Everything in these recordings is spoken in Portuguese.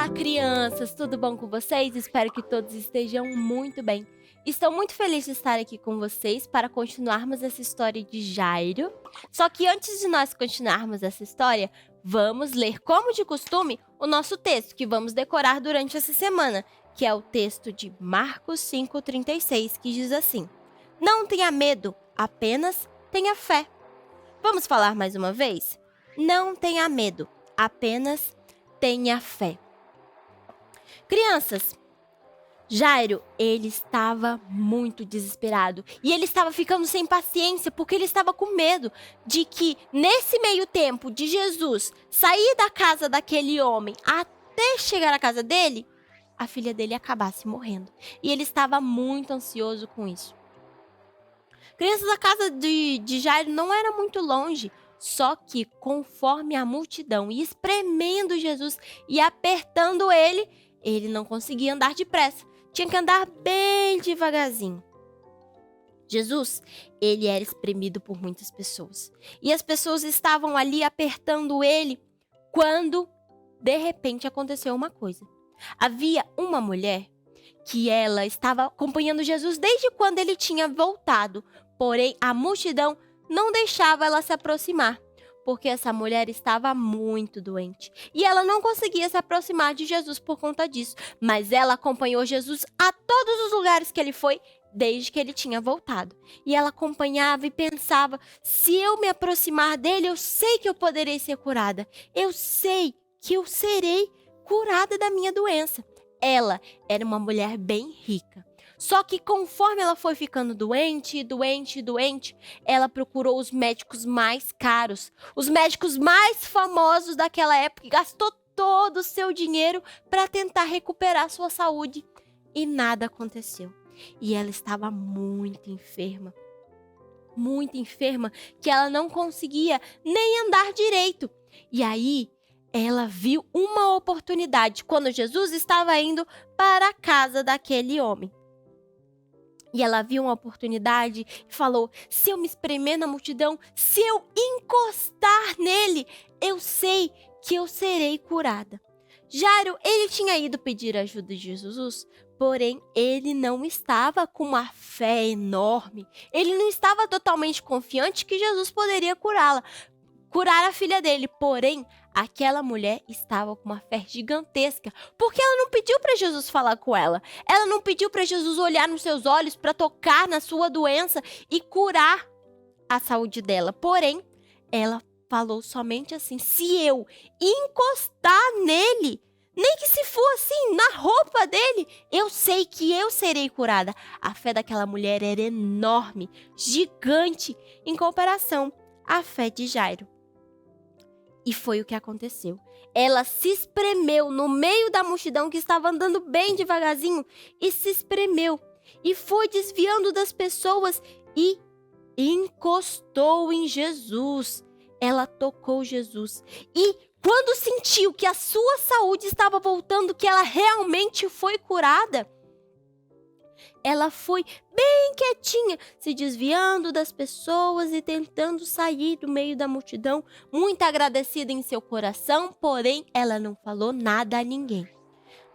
Olá, crianças! Tudo bom com vocês? Espero que todos estejam muito bem. Estou muito feliz de estar aqui com vocês para continuarmos essa história de Jairo. Só que antes de nós continuarmos essa história, vamos ler, como de costume, o nosso texto que vamos decorar durante essa semana, que é o texto de Marcos 5:36, que diz assim: Não tenha medo, apenas tenha fé. Vamos falar mais uma vez? Não tenha medo, apenas tenha fé. Crianças, Jairo, ele estava muito desesperado e ele estava ficando sem paciência porque ele estava com medo de que nesse meio tempo de Jesus sair da casa daquele homem até chegar à casa dele, a filha dele acabasse morrendo. E ele estava muito ansioso com isso. Crianças, a casa de Jairo não era muito longe, só que conforme a multidão ia espremendo Jesus e apertando ele, ele não conseguia andar depressa. Tinha que andar bem devagarzinho. Jesus, ele era espremido por muitas pessoas. E as pessoas estavam ali apertando ele quando, de repente, aconteceu uma coisa. Havia uma mulher que ela estava acompanhando Jesus desde quando ele tinha voltado. Porém, a multidão não deixava ela se aproximar, porque essa mulher estava muito doente. E ela não conseguia se aproximar de Jesus por conta disso. Mas ela acompanhou Jesus a todos os lugares que ele foi, desde que ele tinha voltado. E ela acompanhava e pensava: se eu me aproximar dele, eu sei que eu poderei ser curada. Eu sei que eu serei curada da minha doença. Ela era uma mulher bem rica. Só que conforme ela foi ficando doente, ela procurou os médicos mais caros, os médicos mais famosos daquela época, e gastou todo o seu dinheiro para tentar recuperar sua saúde. E nada aconteceu. E ela estava muito enferma, que ela não conseguia nem andar direito. E aí, ela viu uma oportunidade quando Jesus estava indo para a casa daquele homem. E ela viu uma oportunidade e falou: se eu me espremer na multidão, se eu encostar nele, eu sei que eu serei curada. Jairo, ele tinha ido pedir ajuda de Jesus, porém ele não estava com uma fé enorme. Ele não estava totalmente confiante que Jesus poderia curar a filha dele. Porém, aquela mulher estava com uma fé gigantesca, porque ela não pediu para Jesus falar com ela. Ela não pediu para Jesus olhar nos seus olhos para tocar na sua doença e curar a saúde dela. Porém, ela falou somente assim: se eu encostar nele, nem que se for assim, na roupa dele, eu sei que eu serei curada. A fé daquela mulher era enorme, gigante, em comparação à fé de Jairo. E foi o que aconteceu. Ela se espremeu no meio da multidão que estava andando bem devagarzinho e se espremeu. E foi desviando das pessoas e encostou em Jesus. Ela tocou Jesus. E quando sentiu que a sua saúde estava voltando, que ela realmente foi curada, ela foi bem quietinha, se desviando das pessoas e tentando sair do meio da multidão, muito agradecida em seu coração, porém ela não falou nada a ninguém.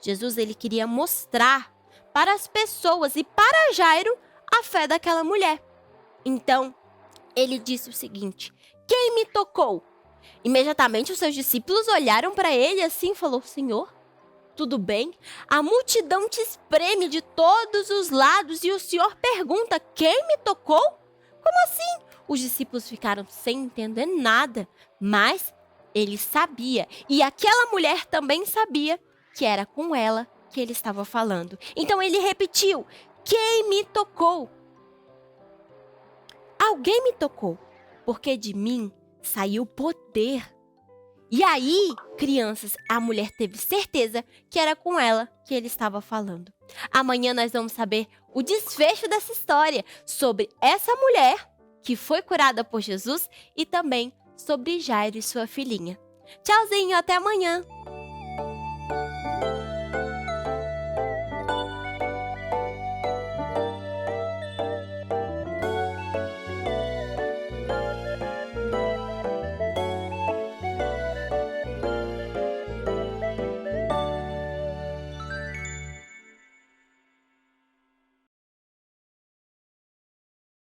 Jesus, ele queria mostrar para as pessoas e para Jairo a fé daquela mulher. Então, ele disse o seguinte: quem me tocou? Imediatamente os seus discípulos olharam para ele assim e falaram: Senhor, tudo bem? A multidão te espreme de todos os lados e o Senhor pergunta: quem me tocou? Como assim? Os discípulos ficaram sem entender nada, mas ele sabia, e aquela mulher também sabia que era com ela que ele estava falando. Então ele repetiu: quem me tocou? Alguém me tocou, porque de mim saiu poder. E aí, crianças, a mulher teve certeza que era com ela que ele estava falando. Amanhã nós vamos saber o desfecho dessa história, sobre essa mulher que foi curada por Jesus e também sobre Jairo e sua filhinha. Tchauzinho, até amanhã!